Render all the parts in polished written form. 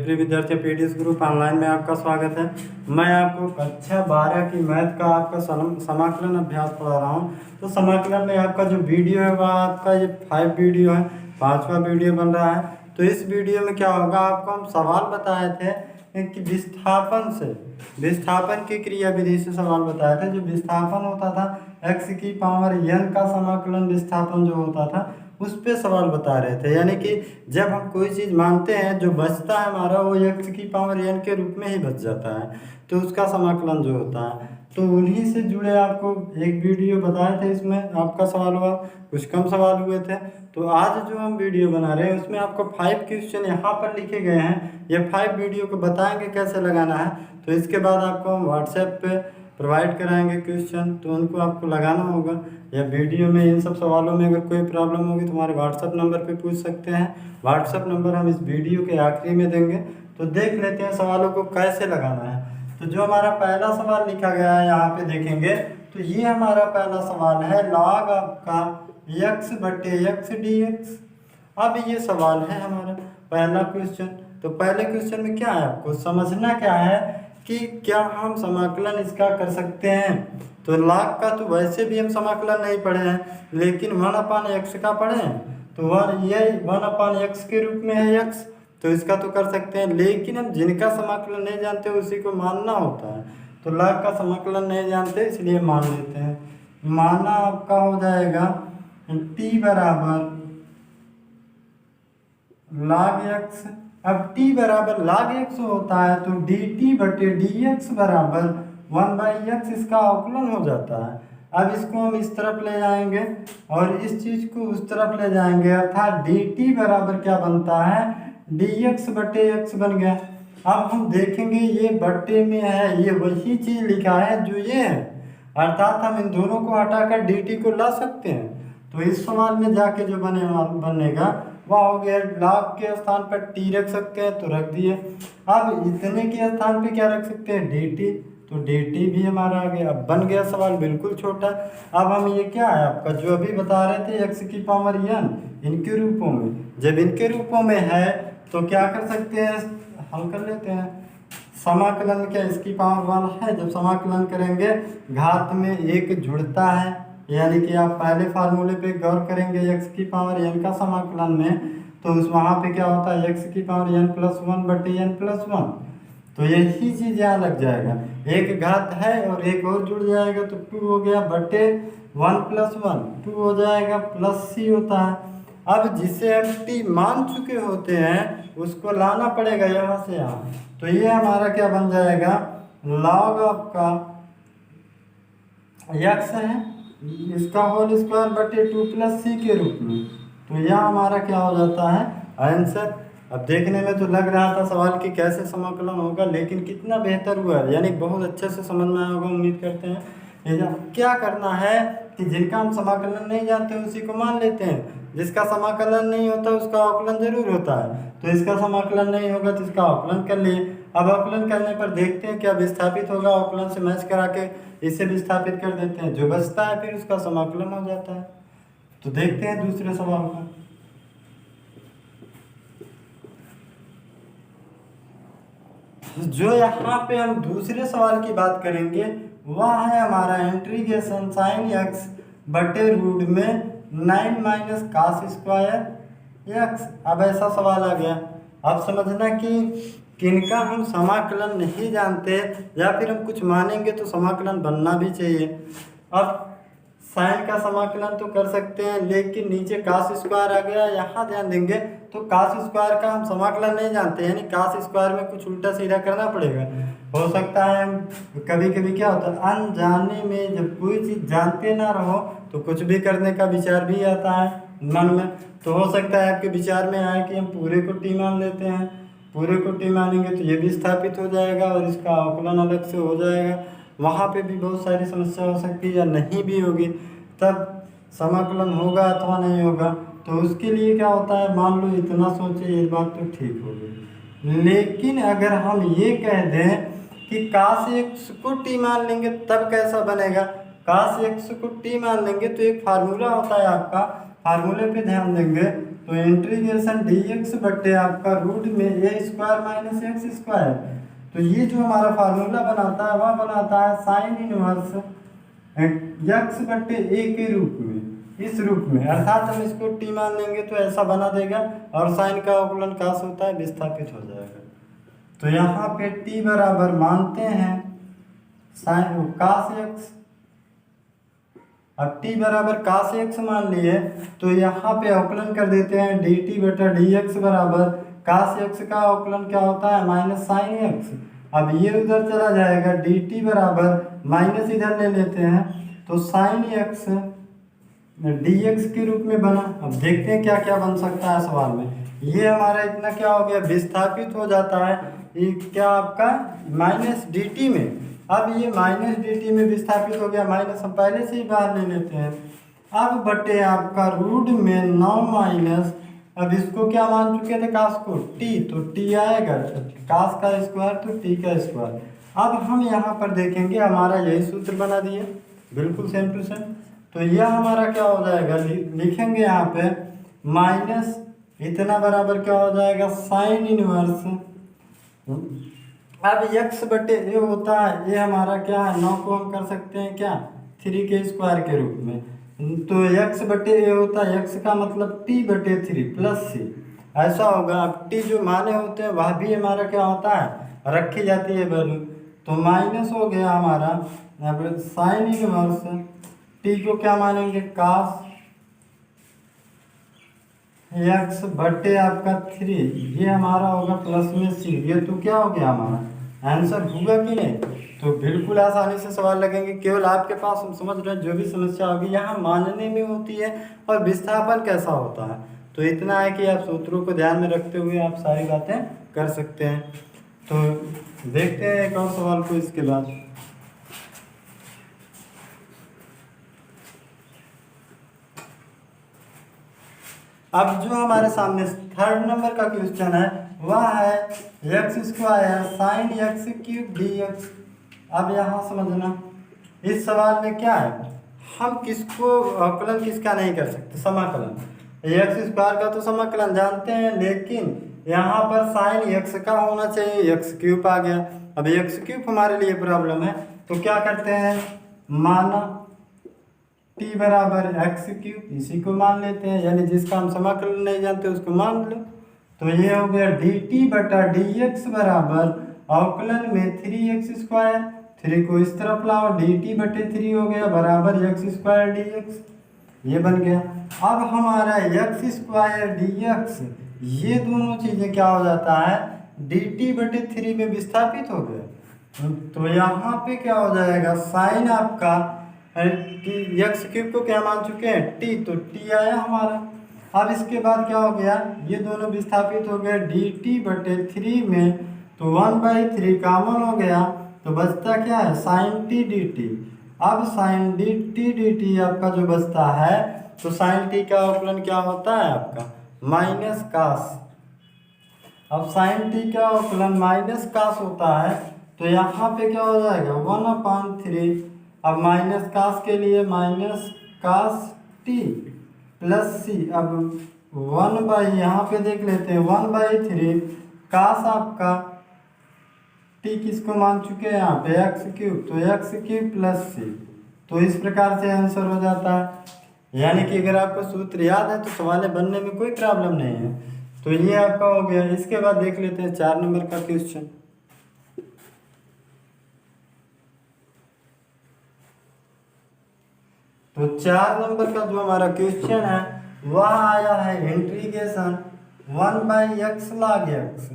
प्रिय विद्यार्थी PDS group online में आपका स्वागत है। मैं आपको कक्षा 12 की मैथ का आपका समाकलन अभ्यास पढ़ा रहा हूँ। तो समाकलन में आपका जो वीडियो है वह आपका ये 5 वीडियो है, 5वां वीडियो बन रहा है। तो इस वीडियो में क्या होगा, आपको हम सवाल बताए थे कि विस्थापन की क्रिया विधि से सवाल बताए थे। जो विस्थापन होता था x की पावर n का समाकलन विस्थापन जो होता था उस पे सवाल बता रहे थे। यानी कि जब हम कोई चीज़ मानते हैं जो बचता है हमारा वो x की पावर n के रूप में ही बच जाता है, तो उसका समाकलन जो होता है। तो उन्हीं से जुड़े आपको एक वीडियो बताए थे, इसमें आपका सवाल हुआ, कुछ कम सवाल हुए थे। तो आज जो हम वीडियो बना रहे हैं उसमें आपको 5 क्वेश्चन यहाँ पर लिखे गए हैं। ये 5 वीडियो को बताएंगे कैसे लगाना है। तो इसके बाद आपको हम व्हाट्सएप पे प्रोवाइड कराएंगे क्वेश्चन, तो उनको आपको लगाना होगा। या वीडियो में इन सब सवालों में अगर कोई प्रॉब्लम होगी तो हमारे व्हाट्सएप नंबर पे पूछ सकते हैं। व्हाट्सएप नंबर हम इस वीडियो के आखिरी में देंगे। तो देख लेते हैं सवालों को कैसे लगाना है। तो जो हमारा पहला सवाल लिखा गया है यहाँ पे देखेंगे, तो ये हमारा पहला सवाल है लॉग आपका x/x dx। अब ये सवाल है हमारा पहला क्वेश्चन। तो पहले क्वेश्चन में क्या है, आपको समझना क्या है कि क्या हम समाकलन इसका कर सकते हैं। तो log का तो वैसे भी हम समाकलन नहीं पढ़े हैं, लेकिन 1/x का पढ़े हैं। तो 1/x के रूप में है x, तो इसका तो कर सकते हैं। लेकिन हम जिनका समाकलन नहीं जानते उसी को मानना होता है। तो log का समाकलन नहीं जानते इसलिए मान लेते हैं। माना आपका हो जाएगा t बराबर log x। अब t बराबर log x होता है तो dt/dx बराबर 1/x इसका अवकलन हो जाता है। अब इसको हम इस तरफ ले जाएंगे और इस चीज को उस तरफ ले जाएंगे, अर्थात dt बराबर क्या बनता है, dx/x बन गया। अब हम देखेंगे ये बट्टे में है, ये वही चीज लिखा है जो ये है, अर्थात हम इन दोनों को हटाकर dt को ला सकते हैं। तो इस सवाल में जाके जो बनेगा वह हो गया log के स्थान पर t रख सकते हैं, तो रख दिए। अब इतने के स्थान पे क्या रख सकते हैं, dt, तो dt भी हमारा आ गया। अब बन गया सवाल बिल्कुल छोटा। अब हम ये क्या है आपका जो अभी बता रहे थे x की पावर n इनके रूपों में, जब इनके रूपों में है तो क्या कर सकते हैं, हल कर लेते हैं। समाकलन क्या इसकी पावर 1 है, जब समाकलन करेंगे घात में 1 जुड़ता है, यानी कि आप पहले फार्मूले पे गौर करेंगे x की पावर n का समाकलन में, तो उस वहाँ पे क्या होता है x की पावर n+1/n+1। तो यही चीज़ यहाँ लग जाएगा, एक घात है और एक और जुड़ जाएगा तो 2 हो गया बटे 1+1, 2 हो जाएगा प्लस c होता है। अब जिसे हम t मान चुके होते हैं उसको लाना पड़ेगा यहाँ से यहाँ। तो ये हमारा क्या बन जाएगा, log आपका x है इसका होल स्क्वायर बटे 2+c के रूप में। तो यह हमारा क्या हो जाता है, आंसर। अब देखने में तो लग रहा था सवाल कि कैसे समाकलन होगा, लेकिन कितना बेहतर हुआ, यानी बहुत अच्छे से समझ में आया होगा, उम्मीद करते हैं। क्या करना है कि जिनका हम समाकलन नहीं जानते उसी को मान लेते हैं, जिसका समाकलन नहीं होता उसका अवकलन जरूर होता है। तो इसका समाकलन नहीं होगा तो इसका अवकलन कर लिए। अब अवकलन करने पर देखते हैं क्या विस्थापित होगा, अवकलन से मैच करा के इसे विस्थापित कर देते हैं, जो बचता है फिर उसका समाकलन हो जाता है। तो देखते हैं दूसरे सवाल को। जो यहाँ पे हम दूसरे सवाल की बात करेंगे वह है हमारा इंटीग्रेशन sin x बटे रूट में 9 - cos² x। अब ऐसा सवाल आ गया। अब समझना कि किनका हम समाकलन नहीं जानते या फिर हम कुछ मानेंगे तो समाकलन बनना भी चाहिए। अब साइन का समाकलन तो कर सकते हैं, लेकिन नीचे cos² आ गया, यहाँ ध्यान देंगे तो cos² का हम समाकलन नहीं जानते, यानी cos² में कुछ उल्टा सीधा करना पड़ेगा। हो सकता है कभी कभी क्या होता है अनजाने में, जब कोई चीज़ जानते ना रहो तो कुछ भी करने का विचार भी आता है मन में। तो हो सकता है आपके विचार में आए कि हम पूरे को t मान लेते हैं, पूरे को t मानेंगे तो ये भी स्थापित हो जाएगा और इसका अवकलन अलग से हो जाएगा। वहाँ पे भी बहुत सारी समस्या हो सकती है या नहीं भी होगी, तब समाकलन होगा अथवा नहीं होगा। तो उसके लिए क्या होता है, मान लो इतना सोचे ये बात तो ठीक होगी। लेकिन अगर हम ये कह दें कि cos x को t मान लेंगे तब कैसा बनेगा, cos x को t मान लेंगे तो एक फार्मूला होता है आपका, फार्मूले पे ध्यान देंगे तो इंटीग्रेशन डी एक्स बटे आपका रूट में ए स्क्वायर माइनस एक्स स्क्वायर। तो ये जो हमारा फार्मूला बनाता है वह बनाता है साइन इनवर्स एक्स बटे ए के रूप में, इस रूप में, अर्थात हम इसको टी मान लेंगे तो ऐसा बना देगा और साइन का अवकलन काश होता है विस्थापित हो जाएगा। तो यहाँ पे टी बराबर मानते हैं साइन काश एक्स। अब टी बराबर काश एक्स मान लिए तो यहाँ पे अवकलन कर देते हैं डी टी बटा डी एक्स बराबर काश एक्स का अवकलन क्या होता है माइनस साइन एक्स। अब ये उधर चला जाएगा, डी टी बराबर माइनस इधर ले लेते हैं तो साइन एक्स डी एक्स के रूप में बना। अब देखते हैं क्या क्या बन सकता है सवाल में। ये हमारा इतना क्या हो गया, विस्थापित हो जाता है ये क्या आपका माइनस डी टी में। अब ये माइनस डी टी में विस्थापित हो गया, माइनस हम पहले से ही बाहर ले लेते हैं। अब बटे आपका रूट में 9 माइनस, अब इसको क्या मान चुके थे काश को टी, तो टी आएगा काश का स्क्वायर तो टी का स्क्वायर। अब हम यहाँ पर देखेंगे हमारा यही सूत्र बना दिए बिल्कुल सेम टू सेम। तो यह हमारा क्या हो जाएगा, लिखेंगे यहाँ पे माइनस इतना बराबर क्या हो जाएगा साइन इनवर्स। अब x बटे ए होता है, ये हमारा क्या है 9 को हम कर सकते हैं क्या 3 के स्क्वायर के रूप में। तो x बटे ए होता है, x का मतलब t बटे 3 प्लस सी ऐसा होगा। अब t जो माने होते हैं वह भी हमारा क्या होता है रखी जाती है वैल्यू। तो माइनस हो गया हमारा अब साइन इनवर्स t को क्या मानेंगे काश x बटे आपका 3, ये हमारा होगा प्लस में c। ये तो क्या हो गया हमारा आंसर हुआ कि नहीं। तो बिल्कुल आसानी से सवाल लगेंगे, केवल आपके पास हम समझ रहे हैं जो भी समस्या होगी यहाँ मानने में होती है और विस्थापन कैसा होता है। तो इतना है कि आप सूत्रों को ध्यान में रखते हुए आप सारी बातें कर सकते हैं। तो देखते हैं एक और सवाल को इसके बाद। अब जो हमारे सामने थर्ड नंबर का क्वेश्चन है वह है x square sine x cube D x. अब यहाँ समझना इस सवाल में क्या है, हम किसको अवकलन किसका नहीं कर सकते, समाकलन। एक्स स्क्वायर का तो समाकलन जानते हैं, लेकिन यहाँ पर साइन एक्स का होना चाहिए, एक्स क्यूब आ गया। अब एक्स क्यूब हमारे लिए प्रॉब्लम है, तो क्या करते हैं माना t बराबर एक्स क्यूब, इसी को मान लेते हैं, यानी जिसका हम समाकलन नहीं जानते उसको मान लो। तो ये हो गया डी टी बटा डी एक्स बराबर अवकलन में 3x स्क्वायर, 3 को इस तरफ लाओ डी टी बटे 3 हो गया बराबर एक्स स्क्वायर डी एक्स, ये बन गया। अब हमारा एक्स स्क्वायर डी एक्स ये दोनों चीज़ें क्या हो जाता है डी टी बटे 3 में विस्थापित हो गए। तो यहाँ पे क्या हो जाएगा साइन आपका एक्स क्यूब को क्या मान चुके हैं टी, तो टी आया हमारा। अब इसके बाद क्या हो गया, ये दोनों विस्थापित हो गए डी टी बटे 3 में, तो 1/3 कॉमन हो गया, तो बचता क्या है साइन टी डी टी। अब sine d t d t आपका जो बचता है, तो साइन टी का अवकलन क्या होता है आपका माइनस कास। अब साइन टी का अवकलन माइनस कास होता है, तो यहाँ पे क्या हो जाएगा 1/3। अब माइनस कास के लिए माइनस कास टी प्लस सी। अब 1 यहाँ पे देख लेते हैं 1/3 कास आपका टी किसको मान चुके हैं यहाँ पे एक्स क्यूब, तो एक्स क्यूब प्लस सी। तो इस प्रकार से आंसर हो जाता है, यानी कि अगर आपको सूत्र याद है तो सवाल बनने में कोई प्रॉब्लम नहीं है। तो ये आपका हो गया। इसके बाद देख लेते हैं 4 नंबर का क्वेश्चन। तो 4 नंबर का जो हमारा क्वेश्चन है वह आया है integration 1/x log x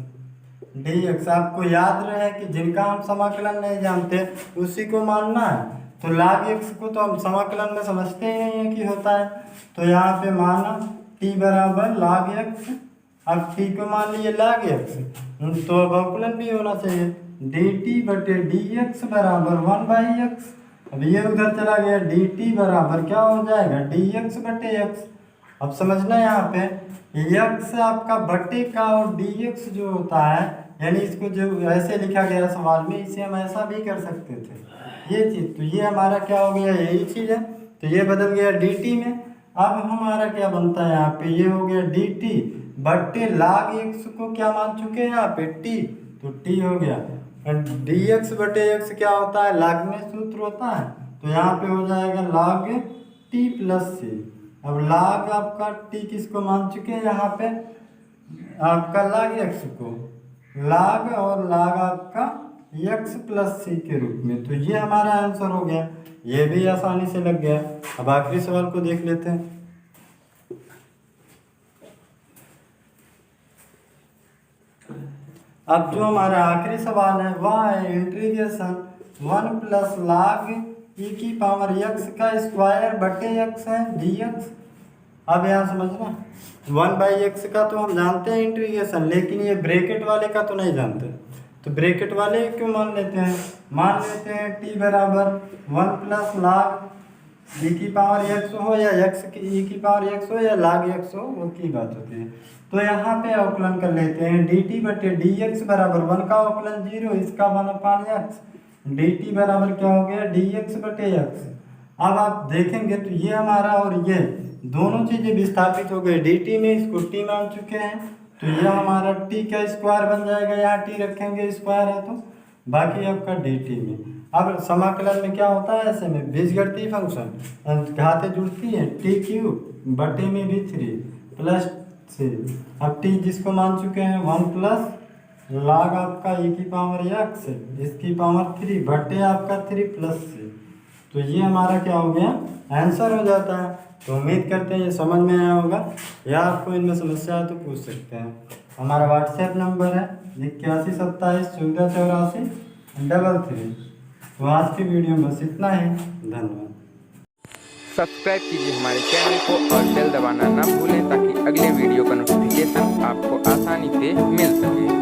dx। आपको याद रहे कि जिनका हम समाकलन नहीं जानते उसी को मानना है। तो log x को तो हम समाकलन में समझते ही नहीं है कि होता है। तो यहाँ पे माना t बराबर log x, अब t को मान लिए log x, तो अब अवकलन भी होना चाहिए dt बटे dx बराबर 1/x। अब ये उधर चला गया dt बराबर क्या हो जाएगा dx बटे x। अब समझना यहाँ पे x आपका बटे का और dx जो होता है, यानी इसको जो ऐसे लिखा गया सवाल में, इसे हम ऐसा भी कर सकते थे ये चीज़। तो ये हमारा क्या हो गया यही चीज़ है, तो ये बदल गया dt में। अब हमारा क्या बनता है यहाँ पे, ये हो गया डी टी बट्टे लाग एक्स को क्या मान चुके हैं यहाँ पे टी, तो टी हो गया। डी एक्स बटे एक्स क्या होता है, लाग में सूत्र होता है, तो यहाँ पे हो जाएगा लाग टी प्लस सी। अब लाग आपका टी किसको मान चुके हैं यहाँ पे, आपका लाग एक्स को, लाग और लाग आपका एक्स प्लस सी के रूप में। तो ये हमारा आंसर हो गया, ये भी आसानी से लग गया। अब आखिरी सवाल को देख लेते हैं। अब जो हमारा आखिरी सवाल है वह है इंटीग्रेशन 1 प्लस लाग ई की पावर एक्स का स्क्वायर बटे एक्स है डी एक्स। अब यहाँ समझना 1/x का तो हम जानते हैं इंटीग्रेशन, लेकिन ये ब्रैकेट वाले का तो नहीं जानते, तो ब्रैकेट वाले क्यों मान लेते हैं, मान लेते हैं t बराबर 1 प्लस लाग ई की पावर एक्स हो या एक्स की ई की पावर एक्स हो या लाग एक्स हो, वो की बात होती है। तो यहाँ पे अवकलन कर लेते हैं डी टी बटे डी एक्स बराबर 1 का अवकलन 0, इसका 1/x, डी टी बराबर क्या हो गया डी एक्स बटे एक्स। अब आप देखेंगे तो ये हमारा और ये दोनों चीज़ें विस्थापित हो गई, डी टी में इसको टी मान चुके हैं, तो ये हमारा टी का स्क्वायर बन जाएगा, यहाँ टी रखेंगे स्क्वायर है तो, बाकी आपका डी टी में। अब समाकलन में क्या होता है, ऐसे में बीजगणितीय फंक्शन घातें जुड़ती हैं, टी क्यू बटे में भी 3 प्लस से। अब टी जिसको मान चुके हैं 1 प्लस लाग आपका ई की पावर एक्स इसकी पावर 3 बटे आपका 3 प्लस से। तो ये हमारा क्या हो गया, आंसर हो जाता है। तो उम्मीद करते हैं ये समझ में आया होगा, या आपको इनमें समस्या है तो पूछ सकते हैं। हमारा व्हाट्सएप नंबर है 8127148433। तो आज की वीडियो में बस इतना ही, धन्यवाद। सब्सक्राइब कीजिए हमारे चैनल को और बेल दबाना ना भूलें ताकि अगले वीडियो का नोटिफिकेशन आपको आसानी से मिल सके।